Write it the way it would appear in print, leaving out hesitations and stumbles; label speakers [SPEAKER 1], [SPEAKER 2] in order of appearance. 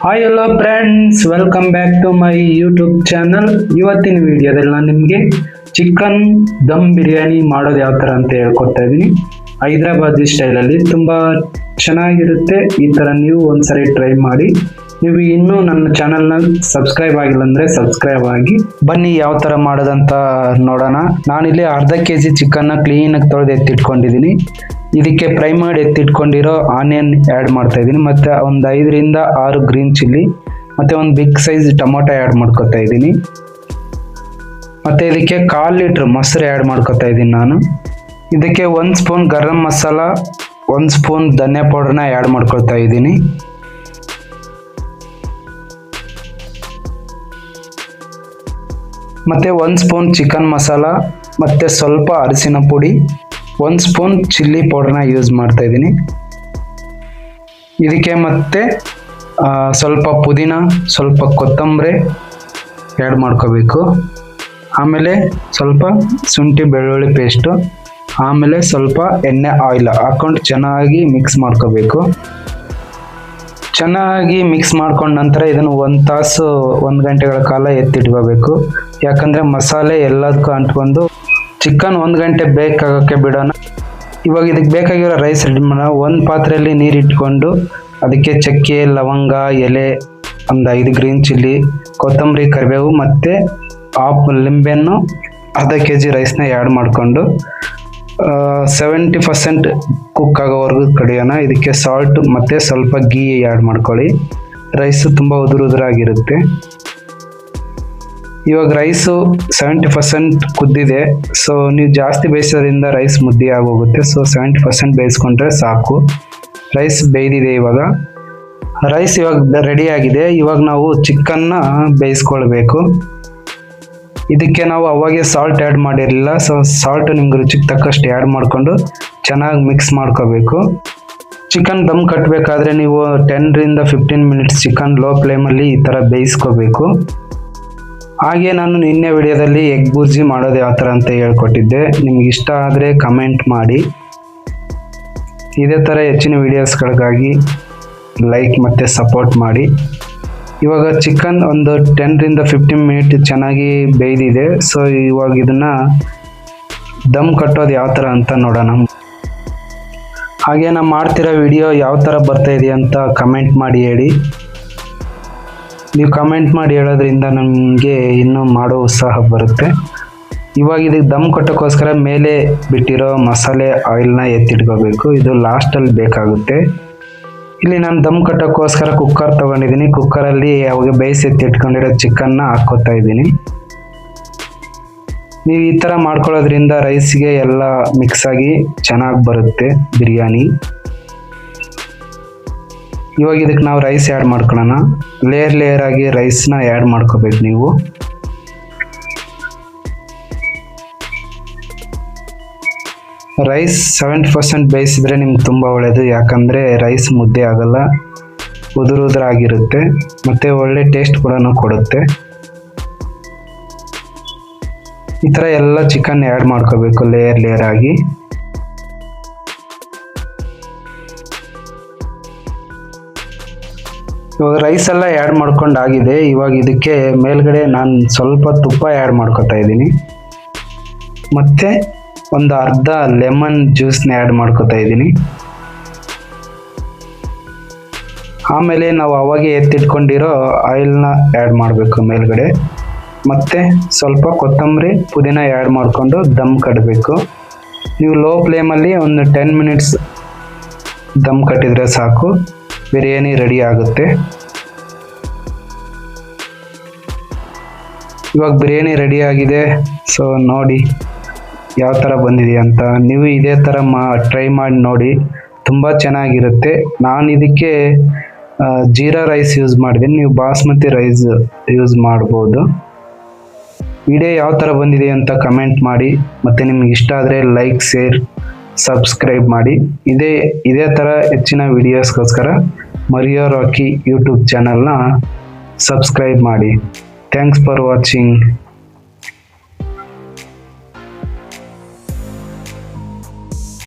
[SPEAKER 1] Hi hello friends, welcome back to my YouTube channel. ಇವತ್ತಿನ ವಿಡಿಯೋದಲ್ಲಿ ನಾನು ನಿಮಗೆ ಚಿಕನ್ ದಮ್ ಬಿರಿಯಾನಿ ಮಾಡೋದು ಯಾವ ಥರ ಅಂತ ಹೇಳ್ಕೊಡ್ತಾ ಇದ್ದೀನಿ. ಹೈದರಾಬಾದಿ ಸ್ಟೈಲಲ್ಲಿ ತುಂಬ ಚೆನ್ನಾಗಿರುತ್ತೆ. ಈ ಥರ ನೀವು ಒಂದ್ಸರಿ ಟ್ರೈ ಮಾಡಿ. ನೀವು ಇನ್ನೂ ನನ್ನ ಚಾನಲ್ನ ಸಬ್ಸ್ಕ್ರೈಬ್ ಆಗಿಲ್ಲ ಅಂದರೆ ಸಬ್ಸ್ಕ್ರೈಬ್ ಆಗಿ. ಬನ್ನಿ ಯಾವ ಥರ ಮಾಡೋದಂತ ನೋಡೋಣ. ನಾನಿಲ್ಲಿ ಅರ್ಧ ಕೆಜಿ ಚಿಕನ್ನ ಕ್ಲೀನಾಗಿ ತೊಳೆದು ಎತ್ತಿಟ್ಕೊಂಡಿದ್ದೀನಿ. ಇದಕ್ಕೆ ಫ್ರೈ ಮಾಡಿ ಎತ್ತಿಟ್ಕೊಂಡಿರೋ ಆನಿಯನ್ ಆ್ಯಡ್ ಮಾಡ್ತಾ ಇದ್ದೀನಿ, ಮತ್ತು ಒಂದು 5 ರಿಂದ 6 ಗ್ರೀನ್ ಚಿಲ್ಲಿ, ಮತ್ತು ಒಂದು ಬಿಗ್ ಸೈಜ್ ಟೊಮೊಟೊ ಆ್ಯಡ್ ಮಾಡ್ಕೊತಾ ಇದ್ದೀನಿ. ಮತ್ತು ಇದಕ್ಕೆ 1/4 ಲೀಟ್ರ್ ಮೊಸರು ಆ್ಯಡ್ ಮಾಡ್ಕೊತಾ ಇದ್ದೀನಿ ನಾನು. ಇದಕ್ಕೆ 1 ಸ್ಪೂನ್ ಗರಂ ಮಸಾಲ, 1 ಸ್ಪೂನ್ ಧನಿಯಾ ಪೌಡರ್ನ ಆ್ಯಡ್ ಮಾಡ್ಕೊಳ್ತಾ ಇದ್ದೀನಿ. ಮತ್ತು 1 ಸ್ಪೂನ್ ಚಿಕನ್ ಮಸಾಲ, ಮತ್ತು ಸ್ವಲ್ಪ ಅರಿಶಿನ ಪುಡಿ, 1 ಸ್ಪೂನ್ ಚಿಲ್ಲಿ ಪೌಡರ್ನ ಯೂಸ್ ಮಾಡ್ತಾ ಇದ್ದೀನಿ. ಇದಕ್ಕೆ ಮತ್ತೆ ಸ್ವಲ್ಪ ಪುದೀನ, ಸ್ವಲ್ಪ ಕೊತ್ತಂಬರಿ ಆ್ಯಡ್ ಮಾಡ್ಕೋಬೇಕು. ಆಮೇಲೆ ಸ್ವಲ್ಪ ಶುಂಠಿ ಬೆಳ್ಳುಳ್ಳಿ ಪೇಸ್ಟು, ಆಮೇಲೆ ಸ್ವಲ್ಪ ಎಣ್ಣೆ ಆಯಿಲ್ ಹಾಕೊಂಡು ಚೆನ್ನಾಗಿ ಮಿಕ್ಸ್ ಮಾಡ್ಕೋಬೇಕು. ಚೆನ್ನಾಗಿ ಮಿಕ್ಸ್ ಮಾಡ್ಕೊಂಡ ನಂತರ ಇದನ್ನು 1 ತಾಸು 1 ಗಂಟೆಗಳ ಕಾಲ ಎತ್ತಿಟ್ಕೋಬೇಕು. ಯಾಕಂದರೆ ಮಸಾಲೆ ಎಲ್ಲದಕ್ಕೂ ಅಂಟ್ಕೊಂಡು ಚಿಕನ್ 1 ಗಂಟೆ ಬೇಕಾಗೋಕ್ಕೆ ಬಿಡೋಣ. ಇವಾಗ ಇದಕ್ಕೆ ಬೇಕಾಗಿರೋ ರೈಸ್ ರೆಡಿ ಮಾಡೋಣ. 1 ಪಾತ್ರೆಯಲ್ಲಿ ನೀರು ಇಟ್ಕೊಂಡು ಅದಕ್ಕೆ ಚಕ್ಕೆ, ಲವಂಗ, ಎಲೆ, ಒಂದು 5 ಗ್ರೀನ್ ಚಿಲ್ಲಿ, ಕೊತ್ತಂಬರಿ, ಕರಿಬೇವು, ಮತ್ತು ಹಾಫ್ ಲಿಂಬೆಹಣ್ಣು, ಅರ್ಧ ಕೆಜಿ ರೈಸ್ನ ಆ್ಯಡ್ ಮಾಡಿಕೊಂಡು 70% ಕುಕ್ ಆಗೋವರೆಗೂ ಕಡಿಯೋಣ. ಇದಕ್ಕೆ ಸಾಲ್ಟ್ ಮತ್ತು ಸ್ವಲ್ಪ ಗೀ ಆ್ಯಡ್ ಮಾಡ್ಕೊಳ್ಳಿ. ರೈಸು ತುಂಬ ಉದುರಾಗಿರುತ್ತೆ. ಇವಾಗ ರೈಸು 70% ಕುದ್ದಿದೆ. ಸೊ ನೀವು ಜಾಸ್ತಿ ಬೇಯಿಸೋದ್ರಿಂದ ರೈಸ್ ಮುದ್ದೆ ಆಗೋಗುತ್ತೆ. ಸೊ 70% ಬೇಯಿಸ್ಕೊಂಡ್ರೆ ಸಾಕು. ರೈಸ್ ಬೇಯ್ದಿದೆ. ಇವಾಗ ರೈಸ್ ಇವಾಗ ರೆಡಿ ಆಗಿದೆ. ಇವಾಗ ನಾವು ಚಿಕನ್ನ ಬೇಯಿಸ್ಕೊಳ್ಬೇಕು. ಇದಕ್ಕೆ ನಾವು ಅವಾಗೆ ಸಾಲ್ಟ್ ಆ್ಯಡ್ ಮಾಡಿರಲಿಲ್ಲ. ಸೊ ಸಾಲ್ಟ್ ನಿಮ್ಗೆ ರುಚಿಗೆ ತಕ್ಕಷ್ಟು ಆ್ಯಡ್ ಮಾಡಿಕೊಂಡು ಚೆನ್ನಾಗಿ ಮಿಕ್ಸ್ ಮಾಡ್ಕೋಬೇಕು. ಚಿಕನ್ ದಮ್ ಕಟ್ಟಬೇಕಾದ್ರೆ ನೀವು 10 ರಿಂದ 15 ಮಿನಿಟ್ಸ್ ಚಿಕನ್ ಲೋ ಫ್ಲೇಮಲ್ಲಿ ಈ ಥರ ಬೇಯಿಸ್ಕೋಬೇಕು. ಹಾಗೆ ನಾನು ನಿನ್ನೆ ವಿಡಿಯೋದಲ್ಲಿ ಎಗ್ ಬುರ್ಜಿ ಮಾಡೋದು ಯಾವ ಥರ ಅಂತ ಹೇಳ್ಕೊಟ್ಟಿದ್ದೆ. ನಿಮ್ಗೆ ಇಷ್ಟ ಆದರೆ ಕಮೆಂಟ್ ಮಾಡಿ. ಇದೇ ಥರ ಹೆಚ್ಚಿನ ವೀಡಿಯೋಸ್ಗಳಿಗಾಗಿ ಲೈಕ್ ಮತ್ತು ಸಪೋರ್ಟ್ ಮಾಡಿ. ಇವಾಗ ಚಿಕನ್ ಒಂದು 10 ರಿಂದ 15 ಮಿನಿಟ್ ಚೆನ್ನಾಗಿ ಬೇಯ್ದಿದೆ. ಸೊ ಇವಾಗ ಇದನ್ನು ದಮ್ ಕಟ್ಟೋದು ಯಾವ ಥರ ಅಂತ ನೋಡೋಣ. ಹಾಗೆ ನಾನು ಮಾಡ್ತಿರೋ ವಿಡಿಯೋ ಯಾವ ಥರ ಬರ್ತಾ ಇದೆ ಅಂತ ಕಮೆಂಟ್ ಮಾಡಿ ಹೇಳಿ. ನೀವು ಕಮೆಂಟ್ ಮಾಡಿ ಹೇಳೋದ್ರಿಂದ ನಮಗೆ ಇನ್ನೂ ಮಾಡೋ ಉತ್ಸಾಹ ಬರುತ್ತೆ. ಇವಾಗ ಇದಕ್ಕೆ ದಮ್ ಕಟ್ಟೋಕ್ಕೋಸ್ಕರ ಮೇಲೆ ಬಿಟ್ಟಿರೋ ಮಸಾಲೆ ಆಯಿಲ್ನ ಎತ್ತಿಟ್ಕೋಬೇಕು. ಇದು ಲಾಸ್ಟಲ್ಲಿ ಬೇಕಾಗುತ್ತೆ. ಇಲ್ಲಿ ನಾನು ದಮ್ ಕಟ್ಟೋಕ್ಕೋಸ್ಕರ ಕುಕ್ಕರ್ ತೊಗೊಂಡಿದ್ದೀನಿ. ಕುಕ್ಕರಲ್ಲಿ ಅವಾಗ ಬೇಯಿಸಿ ಎತ್ತಿಟ್ಕೊಂಡಿರೋ ಚಿಕನ್ನ ಹಾಕ್ಕೋತಾ ಇದ್ದೀನಿ. ನೀವು ಈ ಥರ ಮಾಡ್ಕೊಳ್ಳೋದ್ರಿಂದ ರೈಸ್ಗೆ ಎಲ್ಲ ಮಿಕ್ಸಾಗಿ ಚೆನ್ನಾಗಿ ಬರುತ್ತೆ ಬಿರಿಯಾನಿ. ಇವಾಗ ಇದಕ್ಕೆ ನಾವು ರೈಸ್ ಆ್ಯಡ್ ಮಾಡ್ಕೊಳ್ಳೋಣ. ಲೇಯರ್ ಆಗಿ ರೈಸ್ನ ಆ್ಯಡ್ ಮಾಡ್ಕೋಬೇಕು ನೀವು. ರೈಸ್ 70% ಬೇಯಿಸಿದ್ರೆ ನಿಮ್ಗೆ ತುಂಬ ಒಳ್ಳೆಯದು. ಯಾಕಂದರೆ ರೈಸ್ ಮುದ್ದೆ ಆಗಲ್ಲ, ಉದುರಾಗಿರುತ್ತೆ, ಮತ್ತು ಒಳ್ಳೆ ಟೇಸ್ಟ್ ಕೂಡ ಕೊಡುತ್ತೆ. ಈ ಥರ ಎಲ್ಲ ಚಿಕನ್ ಆ್ಯಡ್ ಮಾಡ್ಕೋಬೇಕು ಲೇಯರ್ ಆಗಿ. ಇವಾಗ ರೈಸ್ ಎಲ್ಲ ಆ್ಯಡ್ ಮಾಡ್ಕೊಂಡಾಗಿದೆ. ಇವಾಗ ಇದಕ್ಕೆ ಮೇಲ್ಗಡೆ ನಾನು ಸ್ವಲ್ಪ ತುಪ್ಪ ಆ್ಯಡ್ ಮಾಡ್ಕೊತಾ ಇದ್ದೀನಿ, ಮತ್ತು ಒಂದು ಅರ್ಧ ಲೆಮನ್ ಜ್ಯೂಸ್ನ ಆ್ಯಡ್ ಮಾಡ್ಕೊತಾ ಇದ್ದೀನಿ. ಆಮೇಲೆ ನಾವು ಅವಾಗೆ ಎತ್ತಿಟ್ಕೊಂಡಿರೋ ಆಯಿಲ್ನ ಆ್ಯಡ್ ಮಾಡಬೇಕು ಮೇಲ್ಗಡೆ, ಮತ್ತು ಸ್ವಲ್ಪ ಕೊತ್ತಂಬರಿ, ಪುದೀನ ಆ್ಯಡ್ ಮಾಡಿಕೊಂಡು ದಮ್ ಕಟ್ಟಬೇಕು. ನೀವು ಲೋ ಫ್ಲೇಮಲ್ಲಿ ಒಂದು 10 ಮಿನಿಟ್ಸ್ ದಮ್ ಕಟ್ಟಿದರೆ ಸಾಕು, ಬಿರಿಯಾನಿ ರೆಡಿ ಆಗುತ್ತೆ. ಇವಾಗ ಬಿರಿಯಾನಿ ರೆಡಿ ಆಗಿದೆ. ಸೊ ನೋಡಿ ಯಾವ ಥರ ಬಂದಿದೆ ಅಂತ. ನೀವು ಇದೇ ಥರ ಟ್ರೈ ಮಾಡಿ ನೋಡಿ, ತುಂಬ ಚೆನ್ನಾಗಿರುತ್ತೆ. ನಾನು ಇದಕ್ಕೆ ಜೀರಾ ರೈಸ್ ಯೂಸ್ ಮಾಡಿದ್ದೀನಿ. ನೀವು ಬಾಸ್ಮತಿ ರೈಸ್ ಯೂಸ್ ಮಾಡ್ಬೋದು. ವಿಡಿಯೋ ಯಾವ ಥರ ಬಂದಿದೆ ಅಂತ ಕಮೆಂಟ್ ಮಾಡಿ, ಮತ್ತು ನಿಮ್ಗೆ ಇಷ್ಟ ಆದರೆ ಲೈಕ್, ಶೇರ್, ಸಬ್ಸ್ಕ್ರೈಬ್ ಮಾಡಿ. ಇದೇ ಥರ ಹೆಚ್ಚಿನ ವೀಡಿಯೋಸ್ಗೋಸ್ಕರ ಮರಿಯೋ ರಾಕಿ ಯೂಟ್ಯೂಬ್ ಚಾನಲ್ನ ಸಬ್ಸ್ಕ್ರೈಬ್ ಮಾಡಿ. Thanks for watching.